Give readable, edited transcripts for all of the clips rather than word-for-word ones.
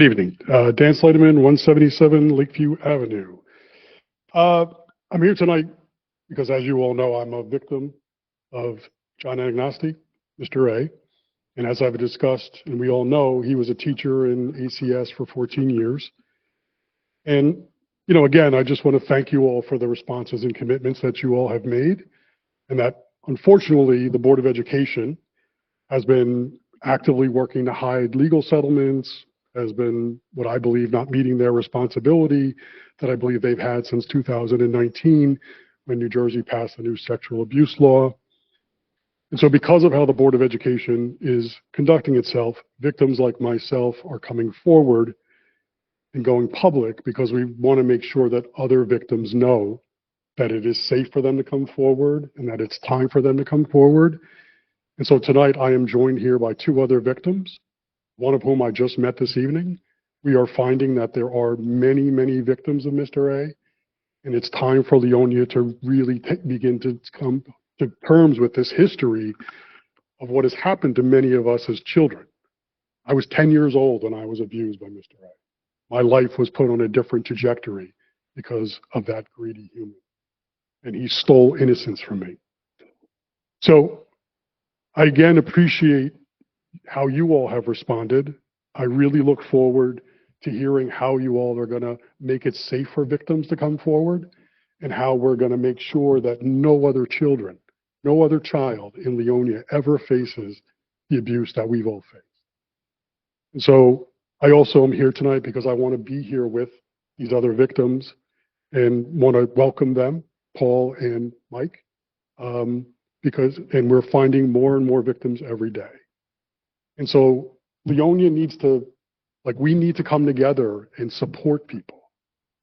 Good evening. Dan Schlademan, 177 Lakeview Avenue. I'm here tonight because, as you all know, I'm a victim of John Anagnosti, Mr. A. And as I've discussed, and we all know, he was a teacher in ACS for 14 years. And, you know, again, I just want to thank you all for the responses and commitments that you all have made. And that, unfortunately, the Board of Education has been actively working to hide legal settlements, has been what I believe not meeting their responsibility that I believe they've had since 2019 when New Jersey passed the new sexual abuse law. And so because of how the Board of Education is conducting itself, victims like myself are coming forward and going public because we want to make sure that other victims know that it is safe for them to come forward and that it's time for them to come forward. And so tonight I am joined here by two other victims, one of whom I just met this evening. We are finding that there are many, many victims of Mr. A, and it's time for Leonia to really begin to come to terms with this history of what has happened to many of us as children. I was 10 years old when I was abused by Mr. A. My life was put on a different trajectory because of that greedy human, and he stole innocence from me. So I again appreciate how you all have responded. I really look forward to hearing how you all are going to make it safe for victims to come forward and how we're going to make sure that no other children, no other child in Leonia ever faces the abuse that we've all faced. And so I also am here tonight because I want to be here with these other victims and want to welcome them, Paul and Mike, and we're finding more and more victims every day. And so Leonia needs to, we need to come together and support people.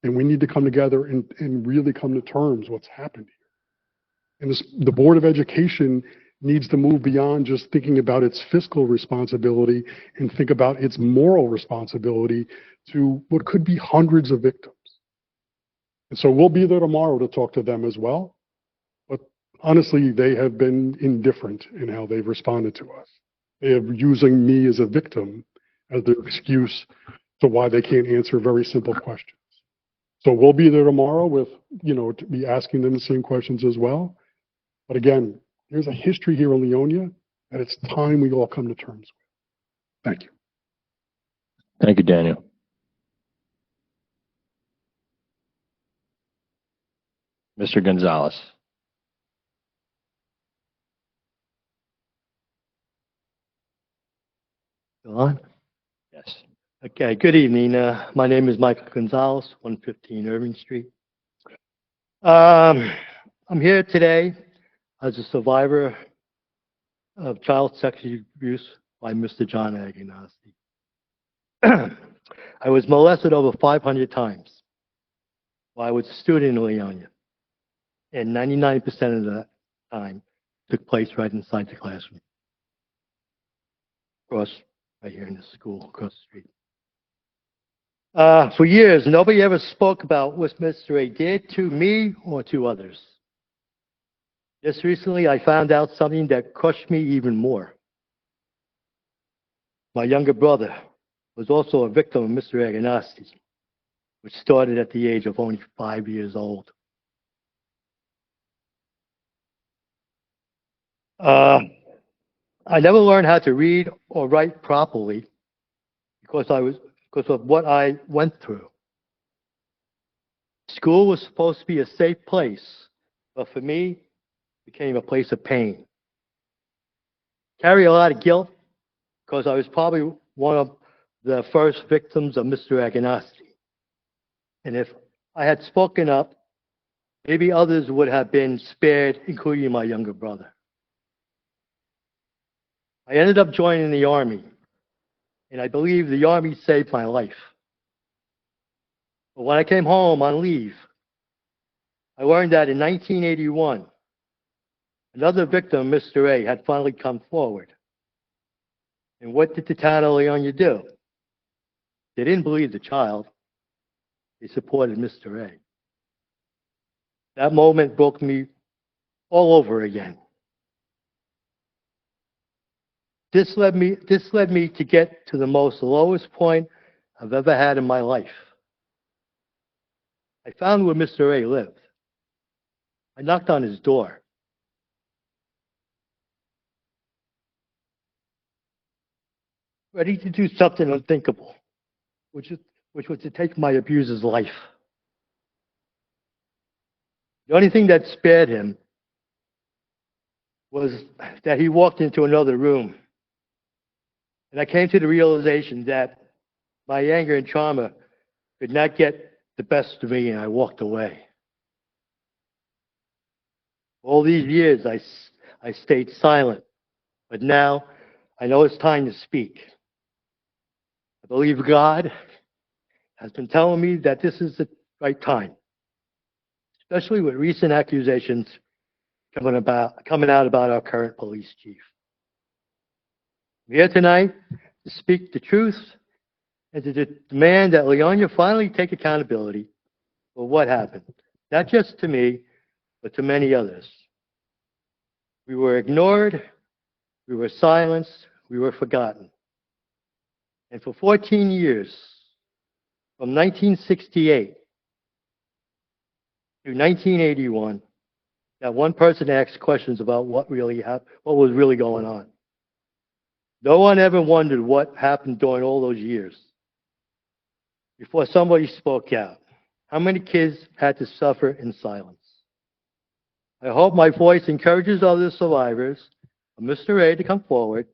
And we need to come together and really come to terms what's happened here. And the Board of Education needs to move beyond just thinking about its fiscal responsibility and think about its moral responsibility to what could be hundreds of victims. And so we'll be there tomorrow to talk to them as well. But honestly, they have been indifferent in how they've responded to us. They are using me as a victim as their excuse to why they can't answer very simple questions. So we'll be there tomorrow with, to be asking them the same questions as well. But again, there's a history here in Leonia that it's time we all come to terms with. Thank you. Thank you, Daniel. Mr. Gonzales. Go on? Yes. Okay, good evening. My name is Michael Gonzales, 115 Irving Street. I'm here today as a survivor of child sexual abuse by Mr. John Anagnosti. I was molested over 500 times while I was a student in Leonia, and 99% of that time took place right inside the classroom. Right here in the school across the street. For years, nobody ever spoke about what Mr. A did to me or to others. Just recently, I found out something that crushed me even more. My younger brother was also a victim of Mr. Anagnosti, which started at the age of only 5 years old. I never learned how to read or write properly because of what I went through. School was supposed to be a safe place, but for me, it became a place of pain. Carry a lot of guilt because I was probably one of the first victims of Mr. Anagnosti. And if I had spoken up, maybe others would have been spared, including my younger brother. I ended up joining the Army, and I believe the Army saved my life. But when I came home on leave, I learned that in 1981, another victim, Mr. A, had finally come forward. And what did the town of Leonia do? They didn't believe the child. They supported Mr. A. That moment broke me all over again. This led me to get to the most lowest point I've ever had in my life. I found where Mr. A lived. I knocked on his door. Ready to do something unthinkable, which was to take my abuser's life. The only thing that spared him was that he walked into another room. And I came to the realization that my anger and trauma could not get the best of me, and I walked away. All these years, I stayed silent, but now I know it's time to speak. I believe God has been telling me that this is the right time, especially with recent accusations coming out about our current police chief. I'm here tonight to speak the truth and to demand that Leonia finally take accountability for what happened, not just to me, but to many others. We were ignored, we were silenced, we were forgotten. And for 14 years, from 1968 to 1981, that one person asked questions about what was really going on. No one ever wondered what happened during all those years before somebody spoke out. How many kids had to suffer in silence? I hope my voice encourages other survivors of Mr. A to come forward.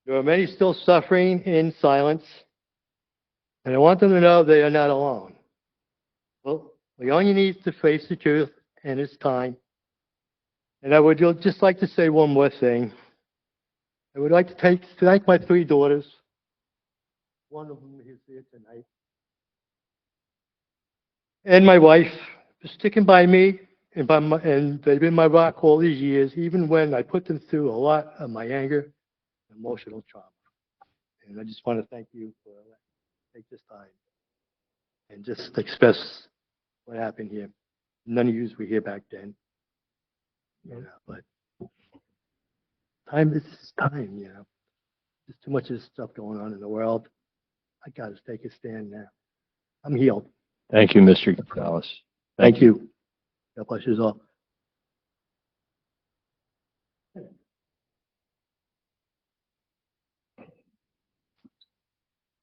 There are many still suffering in silence, and I want them to know they are not alone. Well, Leonia needs to face the truth, and it's time. And I would just like to say one more thing. I would like to thank my 3 daughters. One of them is here tonight. And my wife for sticking by me, and they've been my rock all these years, even when I put them through a lot of my anger and emotional trauma. And I just want to thank you for take this time and just express what happened here. None of you were here back then, but time is time, There's too much of this stuff going on in the world. I got to take a stand now. I'm healed. Thank you, Mr. Gonzales. Thank you. God bless you all.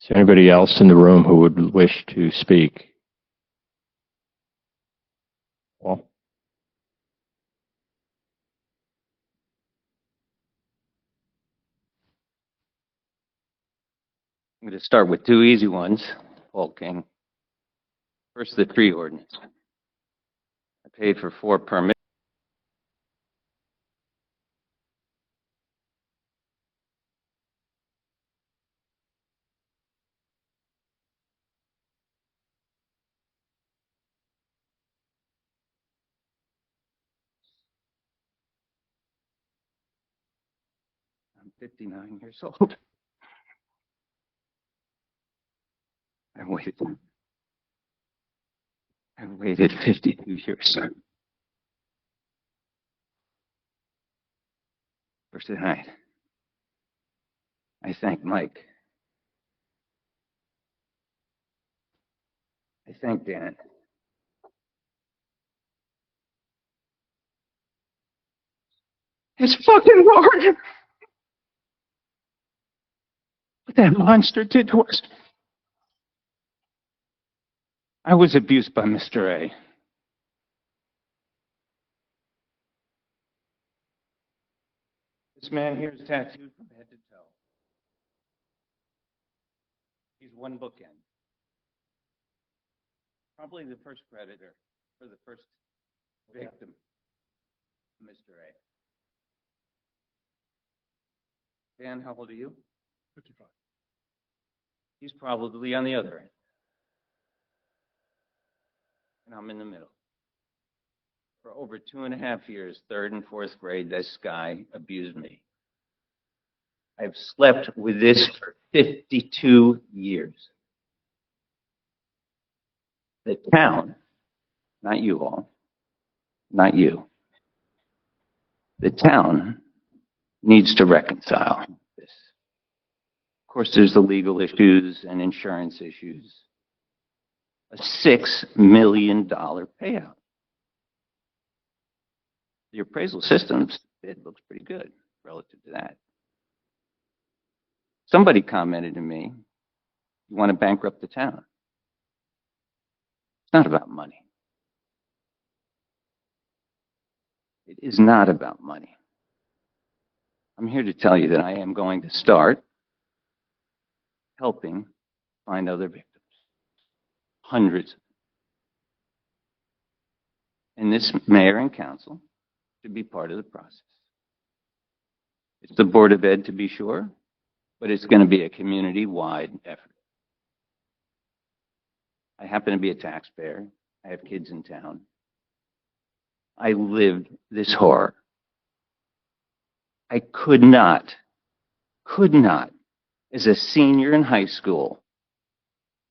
Is there anybody else in the room who would wish to speak? Paul? I'm going to start with 2 easy ones, Paul King. First, the tree ordinance. I paid for 4 permits. I'm 59 years old. I've waited 52 years for tonight. I thank Mike. I thank Dan. It's fucking hard. What that monster did to us. I was abused by Mr. A. This man here is tattooed from head to toe. He's one bookend. Probably the first predator, or the first victim, Mr. A. Dan, how old are you? 55. He's probably on the other end. And I'm in the middle. For over 2.5 years, 3rd and 4th grade, this guy abused me. I've slept with this for 52 years. The town, not you all, not you, the town needs to reconcile this. course, there's the legal issues and insurance issues. A $6 million payout. The appraisal systems, it looks pretty good relative to that. Somebody commented to me, you want to bankrupt the town. It's not about money. It is not about money. I'm here to tell you that I am going to start helping find other victims. Hundreds. And this mayor and council should be part of the process. It's the Board of Ed to be sure, but it's going to be a community-wide effort. I happen to be a taxpayer. I have kids in town. I lived this horror. I could not, as a senior in high school,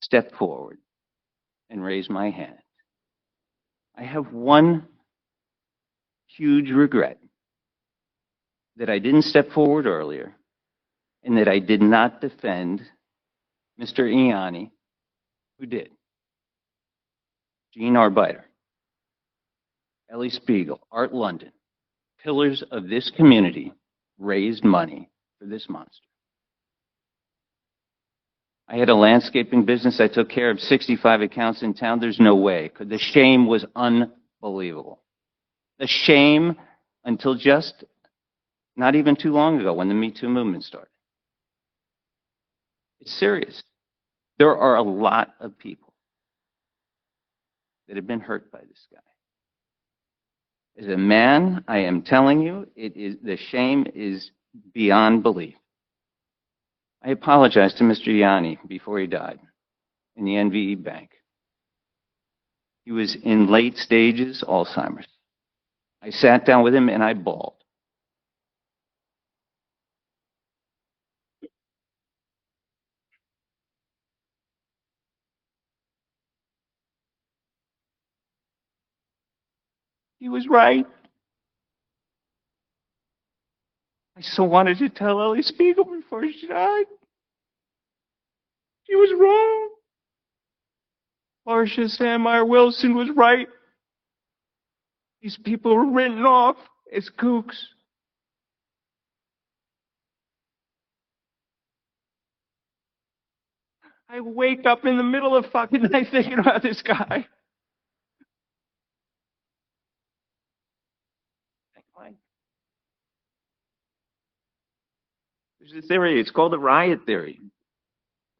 step forward and raise my hand. I have one huge regret, that I didn't step forward earlier and that I did not defend Mr. Ianni, who did. Gene Arbiter, Ellie Spiegel, Art London, pillars of this community, raised money for this monster. I had a landscaping business. I took care of 65 accounts in town. There's no way. The shame was unbelievable. The shame until just not even too long ago when the Me Too movement started. It's serious. There are a lot of people that have been hurt by this guy. As a man, I am telling you, the shame is beyond belief. I apologized to Mr. Ianni before he died in the NVE bank. He was in late stages Alzheimer's. I sat down with him and I bawled. He was right. I so wanted to tell Ellie Spiegel before she died. She was wrong. Marcia Sandmeyer Wilson was right. These people were written off as kooks. I wake up in the middle of fucking night thinking about this guy. There's a theory, it's called the riot theory.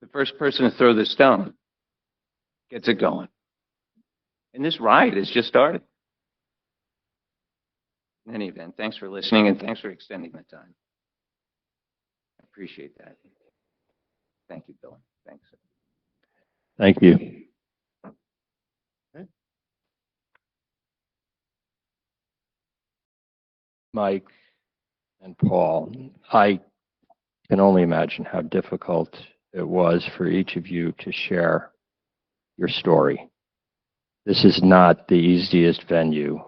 The first person to throw the stone gets it going. And this riot has just started. In any event, thanks for listening and thanks for extending the time. I appreciate that. Thank you, Bill. Thanks. Thank you. Mike and Paul, I can only imagine how difficult it was for each of you to share your story. This is not the easiest venue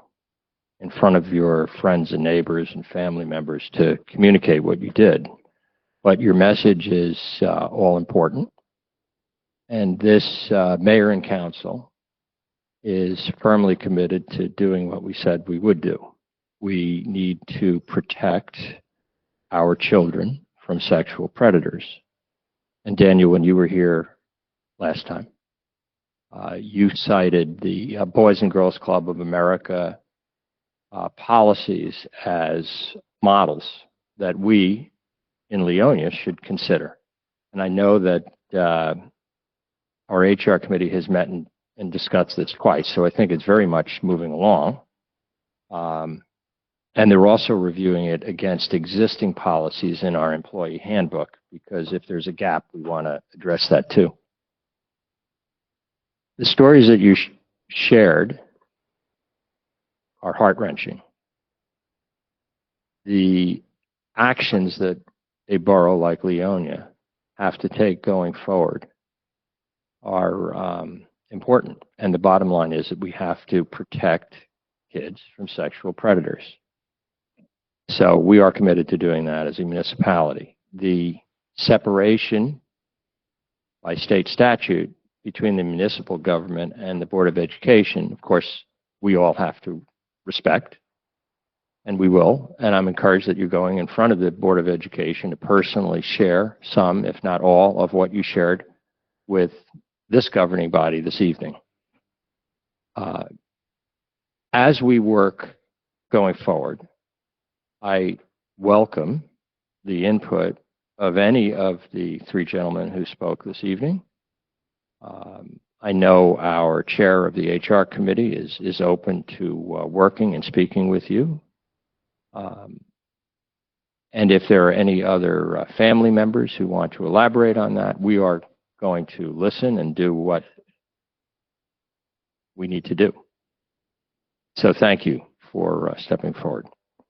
in front of your friends and neighbors and family members to communicate what you did. But your message is all important. And this mayor and council is firmly committed to doing what we said we would do. We need to protect our children from sexual predators. And Daniel, when you were here last time, you cited the Boys and Girls Club of America policies as models that we in Leonia should consider. And I know that our HR committee has met and discussed this twice, so I think it's very much moving along. And they're also reviewing it against existing policies in our employee handbook, because if there's a gap, we want to address that too. The stories that you shared are heart-wrenching. The actions that a borough like Leonia have to take going forward are important. And the bottom line is that we have to protect kids from sexual predators. So we are committed to doing that as a municipality. The separation by state statute between the municipal government and the Board of Education, of course, we all have to respect, and we will. And I'm encouraged that you're going in front of the Board of Education to personally share some, if not all, of what you shared with this governing body this evening. As we work going forward, I welcome the input of any of the three gentlemen who spoke this evening. I know our chair of the HR committee is open to working and speaking with you. And if there are any other family members who want to elaborate on that, we are going to listen and do what we need to do. So thank you for stepping forward.